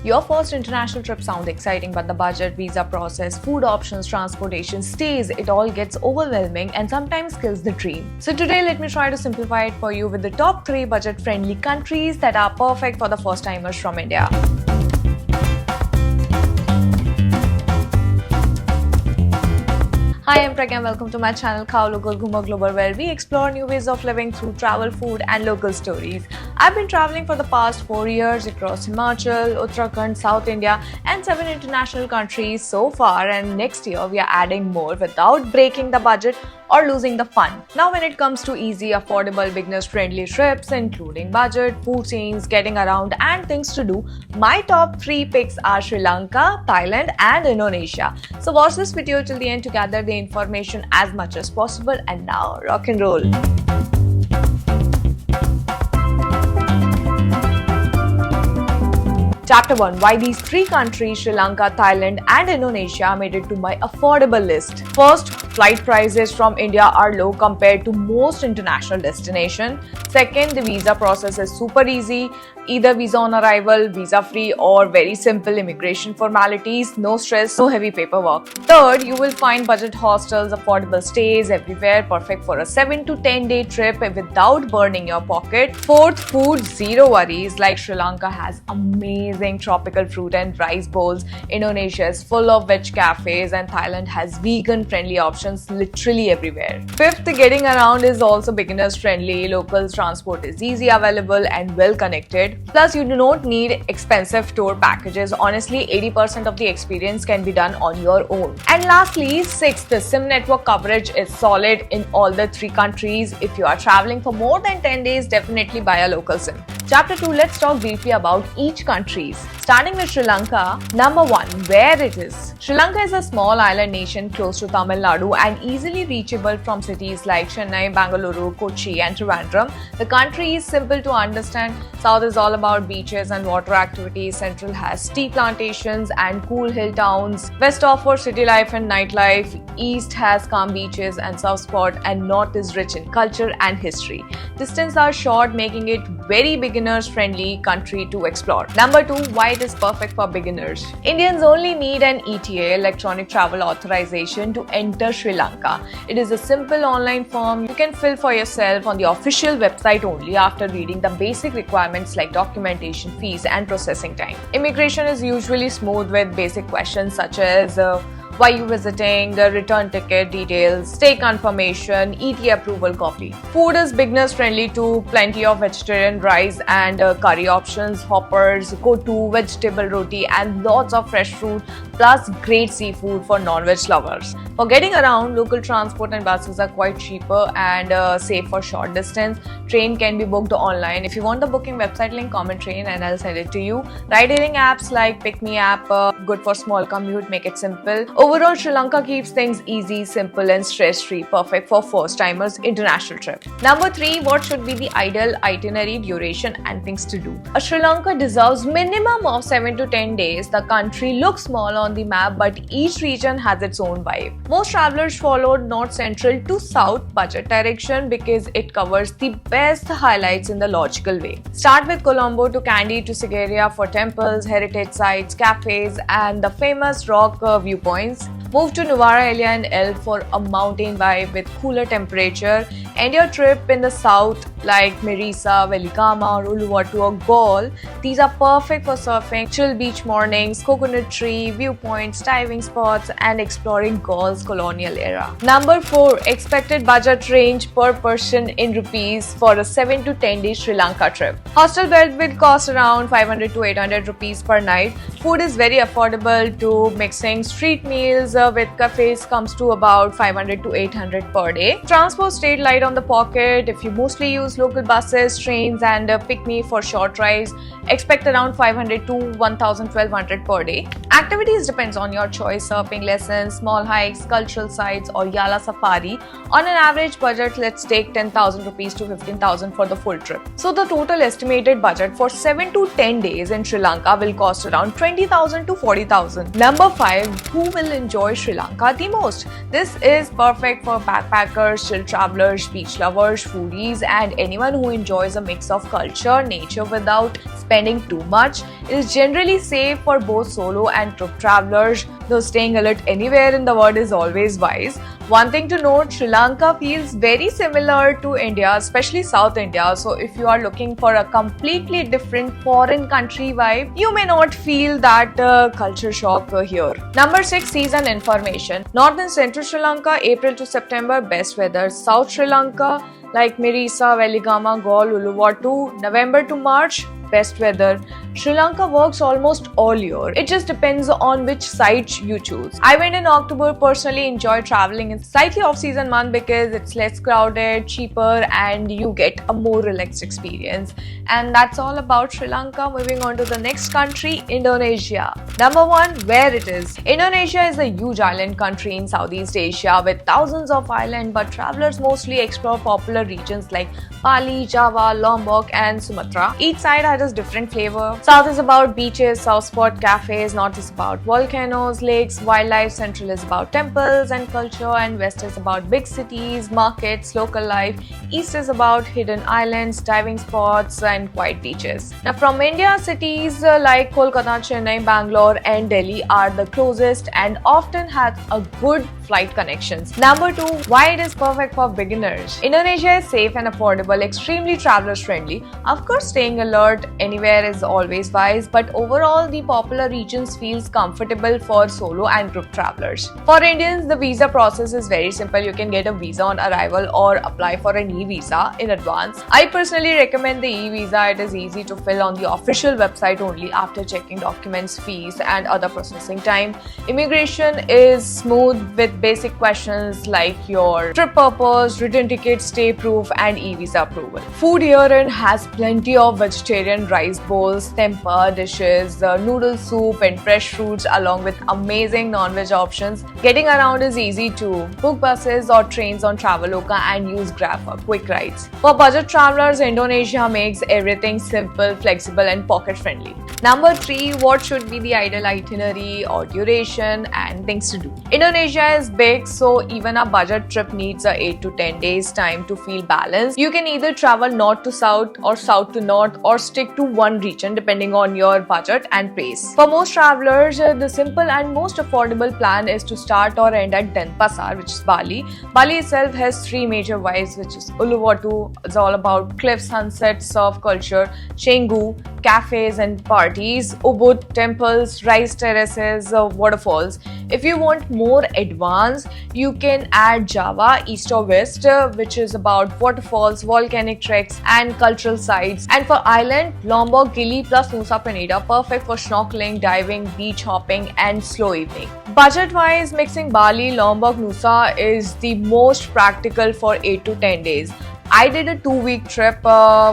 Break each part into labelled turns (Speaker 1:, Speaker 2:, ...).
Speaker 1: Your first international trip sounds exciting, but the budget, visa process, food options, transportation, stays, it all gets overwhelming and sometimes kills the dream. So today let me try to simplify it for you with the top 3 budget-friendly countries that are perfect for the first-timers from India. Hi, I'm Pragya and welcome to my channel Khao Local Ghumo Global, where we explore new ways of living through travel, food and local stories. I've been traveling for the past 4 years across Himachal, Uttarakhand, South India and 7 international countries so far, and next year we are adding more without breaking the budget or losing the fun. Now when it comes to easy, affordable, beginners-friendly trips, including budget, food scenes, getting around and things to do, my top 3 picks are Sri Lanka, Thailand and Indonesia. So watch this video till the end to gather the information as much as possible, and now rock and roll. Chapter 1. Why these 3 countries, Sri Lanka, Thailand and Indonesia, made it to my affordable list. First, flight prices from India are low compared to most international destinations. Second, the visa process is super easy. Either visa on arrival, visa free or very simple immigration formalities. No stress, no heavy paperwork. Third, you will find budget hostels, affordable stays everywhere, perfect for a 7 to 10 day trip without burning your pocket. Fourth, food, zero worries. Like Sri Lanka has amazing tropical fruit and rice bowls. Indonesia is full of veg cafes and Thailand has vegan friendly options literally everywhere. Fifth, getting around is also beginners friendly. Local transport is easy, available and well connected. Plus, you do not need expensive tour packages. Honestly, 80% of the experience can be done on your own. And lastly, sixth, the SIM network coverage is solid in all the 3 countries. If you are traveling for more than 10 days, definitely buy a local SIM. Chapter 2, let's talk briefly about each country. Starting with Sri Lanka, number 1, where it is. Sri Lanka is a small island nation close to Tamil Nadu and easily reachable from cities like Chennai, Bangalore, Kochi and Trivandrum. The country is simple to understand. South is all about beaches and water activities. Central has tea plantations and cool hill towns. West offers city life and nightlife. East has calm beaches and surf spot, and North is rich in culture and history. Distances are short, making it very beginners friendly country to explore. Number 2, why it is perfect for beginners. Indians only need an ETA, electronic travel authorization, to enter Sri Lanka. It is a simple online form you can fill for yourself on the official website only after reading the basic requirements like documentation, fees and processing time. Immigration is usually smooth with basic questions such as why you visiting, return ticket details, stay confirmation, ETA approval copy. Food is beginners friendly too. Plenty of vegetarian rice and curry options, hoppers, go-to vegetable roti and lots of fresh fruit, plus great seafood for non-veg lovers. For getting around, local transport and buses are quite cheaper and safe for short distance. Train can be booked online. If you want the booking website link, comment train and I'll send it to you. Ride-hailing apps like PickMe app, good for small commute, make it simple. Overall, Sri Lanka keeps things easy, simple and stress-free, perfect for first-timers international trip. Number 3, what should be the ideal itinerary, duration and things to do? Sri Lanka deserves minimum of 7 to 10 days. The country looks small on the map, but each region has its own vibe. Most travelers followed north central to south budget direction because it covers the best highlights in the logical way. Start with Colombo to Kandy to Sigiriya for temples, heritage sites, cafes and the famous rock viewpoints. Move to Nuwara Eliya and Elf for a mountain vibe with cooler temperature. End your trip in the south like Mirisa, Velikama, Uluwatu or Galle. These are perfect for surfing, chill beach mornings, coconut tree, viewpoints, diving spots and exploring Galle's colonial era. Number 4, expected budget range per person in rupees for a 7 to 10 day Sri Lanka trip. Hostel bed will cost around 500 to 800 rupees per night. Food is very affordable too. Mixing street meals with cafes comes to about 500 to 800 per day. Transport stayed light on the pocket. If you mostly use local buses, trains and PickMe for short drives, expect around 500 to 1200 per day. Activities depends on your choice: surfing lessons, small hikes, cultural sites or Yala safari. On an average budget, let's take 10,000 rupees to 15,000 for the full trip. So the total estimated budget for 7 to 10 days in Sri Lanka will cost around 20,000 to 40,000. Number 5, who will enjoy Sri Lanka the most? This is perfect for backpackers, chill travelers, beach lovers, foodies, and anyone who enjoys a mix of culture, nature without spending too much. It is generally safe for both solo and group travelers, though staying alert anywhere in the world is always wise. One thing to note, Sri Lanka feels very similar to India, especially South India. So if you are looking for a completely different foreign country vibe, you may not feel that culture shock here. Number 6, season information. North and Central Sri Lanka, April to September, best weather. South Sri Lanka, like Mirisa, Veligama, Galle, Uluwatu, November to March, best weather. Sri Lanka works almost all year. It just depends on which site you choose. I went in October, personally enjoy traveling in slightly off-season month because it's less crowded, cheaper, and you get a more relaxed experience. And that's all about Sri Lanka. Moving on to the next country, Indonesia. Number 1, where it is. Indonesia is a huge island country in Southeast Asia with thousands of islands, but travelers mostly explore popular regions like Bali, Java, Lombok, and Sumatra. Each side has a different flavor. South is about beaches, south spot cafes. North is about volcanoes, lakes, wildlife. Central is about temples and culture, and west is about big cities, markets, local life. East is about hidden islands, diving spots, and quiet beaches. Now, from India, cities like Kolkata, Chennai, Bangalore, and Delhi are the closest and often have a good flight connections. Number 2, why it is perfect for beginners. Indonesia is safe and affordable, extremely travelers friendly. Of course, staying alert anywhere is always wise, but overall the popular regions feels comfortable for solo and group travelers. For Indians, the visa process is very simple. You can get a visa on arrival or apply for an e-visa in advance. I personally recommend the e-visa. It is easy to fill on the official website only after checking documents, fees, and other processing time. Immigration is smooth with basic questions like your trip purpose, return ticket, stay proof, and e-visa approval. Food herein has plenty of vegetarian rice bowls, tempeh dishes, noodle soup, and fresh fruits, along with amazing non-veg options. Getting around is easy too. Book buses or trains on Traveloka and use Grab for quick rides. For budget travelers, Indonesia makes everything simple, flexible, and pocket-friendly. Number 3, what should be the ideal itinerary or duration and things to do. Indonesia is big, so even a budget trip needs a 8 to 10 days time to feel balanced. You can either travel north to south or south to north, or stick to one region depending on your budget and pace. For most travelers, the simple and most affordable plan is to start or end at Denpasar, which is Bali. Bali itself has 3 major vibes, which is Uluwatu, it's all about cliffs, sunsets, surf culture; Canggu, cafes and parties; Ubud, temples, rice terraces, waterfalls. If you want more advanced, you can add Java, east or west, which is about waterfalls, volcanic treks, and cultural sites. And for island, Lombok, Gili plus Nusa Penida, perfect for snorkeling, diving, beach hopping, and slow evening. Budget-wise, mixing Bali, Lombok, Nusa is the most practical for 8 to 10 days. I did a 2-week trip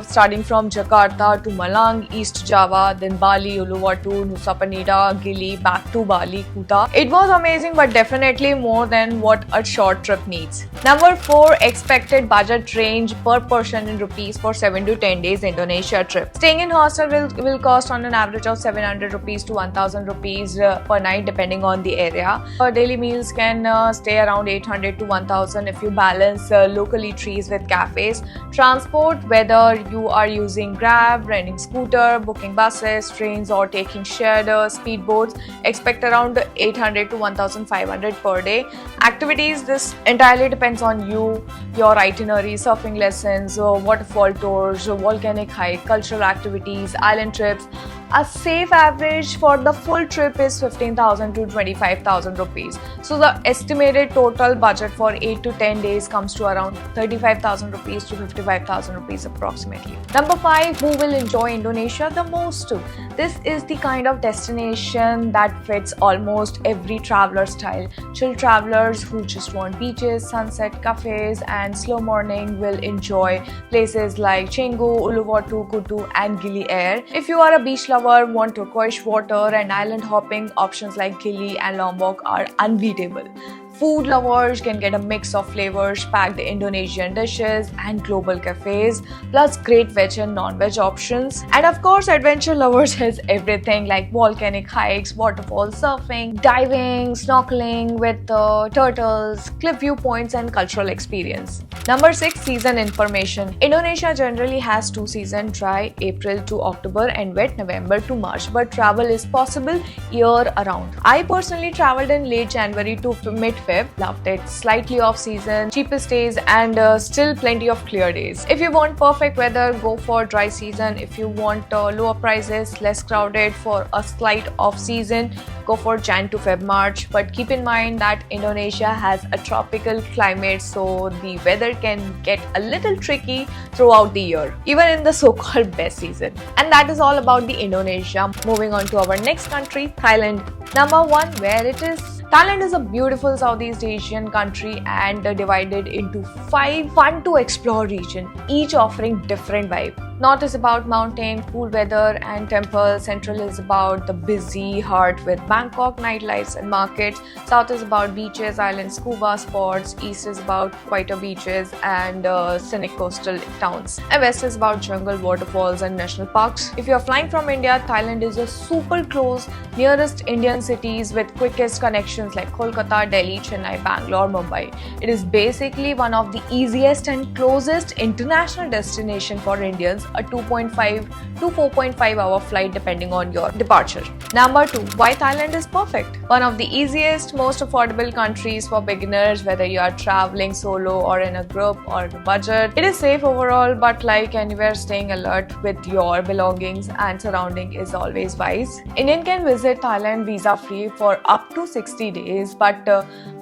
Speaker 1: starting from Jakarta to Malang, East Java, then Bali, Uluwatu, Nusa Penida, Gili, back to Bali, Kuta. It was amazing, but definitely more than what a short trip needs. Number 4, expected budget range per person in rupees for 7 to 10 days Indonesia trip. Staying in hostel will cost on an average of 700 rupees to 1000 rupees per night depending on the area. Daily meals can stay around 800 to 1000 if you balance local eateries with cafes. Transport, whether you are using Grab, renting scooter, booking buses, trains, or taking shared speedboats, expect around 800 to 1500 per day. Activities, this entirely depends on you, your itinerary, surfing lessons, waterfall tours, volcanic hike, cultural activities, island trips. A safe average for the full trip is 15,000 to 25,000 rupees. So the estimated total budget for 8 to 10 days comes to around 35,000 rupees to 55,000 rupees approximately. Number 5, who will enjoy Indonesia the most? This is the kind of destination that fits almost every traveler style. Chill travelers who just want beaches, sunset cafes, and slow morning will enjoy places like Canggu, Uluwatu, Kutu, and Gili Air. If you are a beach lover, want turquoise water and island hopping, options like Gili and Lombok are unbeatable. Food lovers can get a mix of flavors, packed Indonesian dishes and global cafes, plus great veg and non-veg options. And of course, adventure lovers has everything like volcanic hikes, waterfall surfing, diving, snorkeling with turtles, cliff viewpoints and cultural experience. Number 6. Season information. Indonesia generally has 2 seasons, dry April to October and wet November to March, but travel is possible year around. I personally traveled in late January to mid-Feb, loved it. Slightly off season, cheapest days and still plenty of clear days. If you want perfect weather, go for dry season. If you want lower prices, less crowded for a slight off season, go for Jan to Feb March. But keep in mind that Indonesia has a tropical climate, so the weather can get a little tricky throughout the year, even in the so-called best season. And that is all about the Indonesia. Moving on to our next country, Thailand. Number 1, where it is. Thailand is a beautiful Southeast Asian country and divided into 5 fun to explore regions, each offering different vibe. North is about mountain, cool weather and temples. Central is about the busy heart with Bangkok nightlife and markets. South is about beaches, islands, scuba spots. East is about quieter beaches and scenic coastal towns. And West is about jungle, waterfalls and national parks. If you are flying from India, Thailand is a super close nearest Indian cities with quickest connections like Kolkata, Delhi, Chennai, Bangalore, Mumbai. It is basically one of the easiest and closest international destination for Indians, a 2.5 to 4.5 hour flight depending on your departure. Number 2, why Thailand is perfect. One of the easiest, most affordable countries for beginners, whether you are traveling solo or in a group or on a budget. It is safe overall, but like anywhere, staying alert with your belongings and surrounding is always wise. Indian can visit Thailand visa free for up to 60 days, but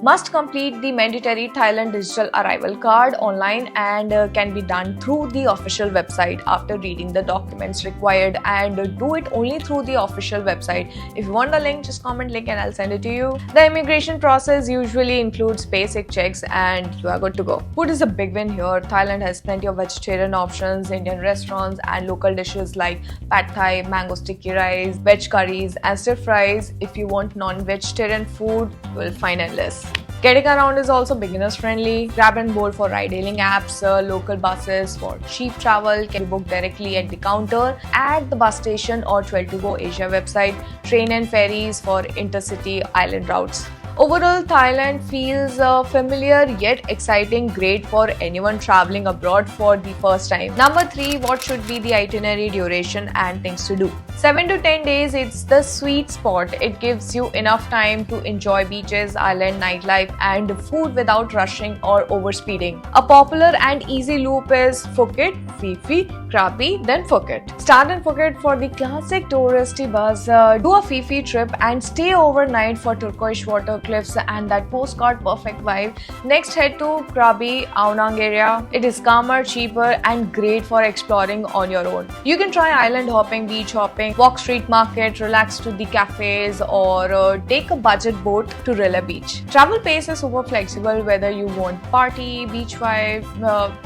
Speaker 1: must complete the mandatory Thailand digital arrival card online and can be done through the official website after reading the documents required, and do it only through the official website. If you want the link, just comment link and I'll send it to you. The immigration process usually includes basic checks and you are good to go. Food is a big win here. Thailand has plenty of vegetarian options, Indian restaurants and local dishes like pad thai, mango sticky rice, veg curries and stir fries. If you want non-vegetarian food, you will find endless. Getting around is also beginners friendly. Grab and Bolt for ride-hailing apps, local buses for cheap travel can be booked directly at the counter at the bus station or 12to-go Asia website. Train and ferries for intercity island routes. Overall, Thailand feels familiar yet exciting, great for anyone traveling abroad for the first time. Number 3, what should be the itinerary duration and things to do? 7 to 10 days, it's the sweet spot. It gives you enough time to enjoy beaches, island nightlife and food without rushing or overspeeding. A popular and easy loop is Phuket, Phi Phi, Krabi, then Phuket. Start in Phuket for the classic touristy buzz. Do a Phi Phi trip and stay overnight for turquoise water cliffs and that postcard perfect vibe. Next, head to Krabi, Aonang area. It is calmer, cheaper and great for exploring on your own. You can try island hopping, beach hopping, walk street market, relax to the cafes or take a budget boat to Rilla Beach. Travel pace is super flexible, whether you want party, beach vibe,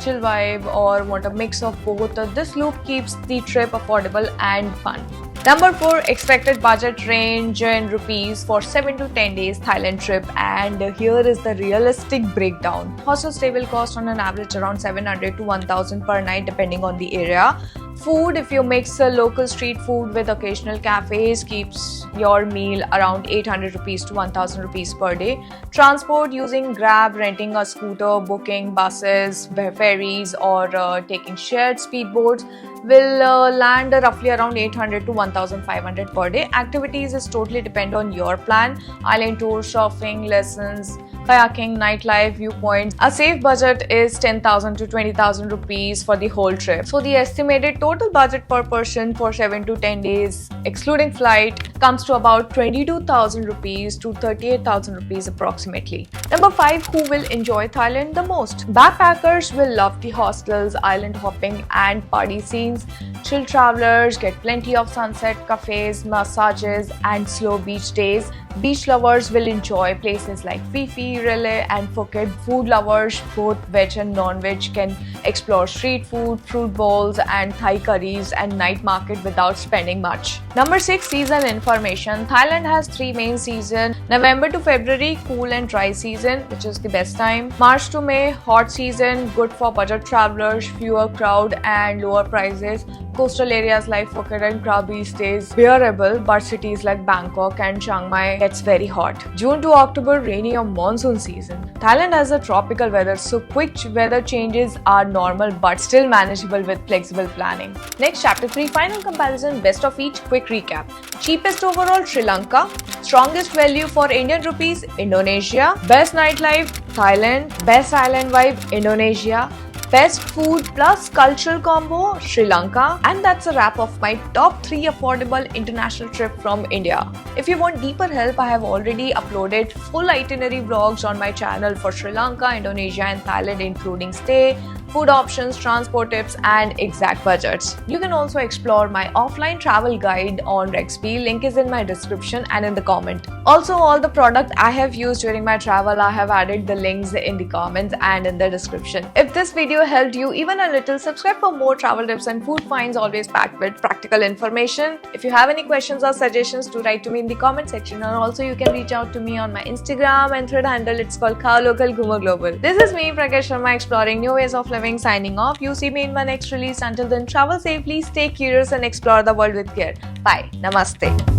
Speaker 1: chill vibe or want a mix of both. This loop keeps the trip affordable and fun. Number 4, expected budget range in rupees for 7 to 10 days Thailand trip, and here is the realistic breakdown. Hostel stay will cost on an average around 700 to 1000 per night depending on the area. Food, if you mix local street food with occasional cafes, keeps your meal around 800 rupees to 1000 rupees per day. Transport, using Grab, renting a scooter, booking buses, ferries or taking shared speedboats will land roughly around 800 to 1500 per day. Activities is totally depend on your plan. Island tour, surfing lessons, kayaking, nightlife, viewpoints. A safe budget is 10,000 to 20,000 rupees for the whole trip. So the estimated total budget per person for 7 to 10 days, excluding flight, comes to about 22,000 rupees to 38,000 rupees approximately. Number 5, who will enjoy Thailand the most? Backpackers will love the hostels, island hopping and party scene. means chill travelers get plenty of sunset cafes, massages, and slow beach days. Beach lovers will enjoy places like Phi Phi, Rille, and Phuket. Food lovers, both veg and non-veg, can explore street food, fruit bowls, and Thai curries and night market without spending much. Number 6. Season information. Thailand has 3 main seasons: November to February, cool and dry season, which is the best time; March to May, hot season, good for budget travelers, fewer crowd and lower prices. Coastal areas like Phuket and Krabi stays bearable, but cities like Bangkok and Chiang Mai gets very hot. June to October, rainy or monsoon season. Thailand has a tropical weather, so quick weather changes are normal but still manageable with flexible planning. Next, chapter 3, final comparison, best of each, quick recap. Cheapest overall, Sri Lanka. Strongest value for Indian rupees, Indonesia. Best nightlife, Thailand. Best island vibe, Indonesia. Best food plus cultural combo, Sri Lanka. And that's a wrap of my top 3 affordable international trip from India. If you want deeper help, I have already uploaded full itinerary vlogs on my channel for Sri Lanka, Indonesia and Thailand, including stay, food options, transport tips, and exact budgets. You can also explore my offline travel guide on Rexby. Link is in my description and in the comment. Also, all the product I have used during my travel, I have added the links in the comments and in the description. If this video helped you even a little, subscribe for more travel tips and food finds always packed with practical information. If you have any questions or suggestions, do write to me in the comment section, or also you can reach out to me on my Instagram and thread handle. It's called Khao Local Ghumo Global. This is me, Prakash Sharma, exploring new ways of living, signing off. You see me in my next release. Until then, travel safely, stay curious and explore the world with care. Bye. Namaste.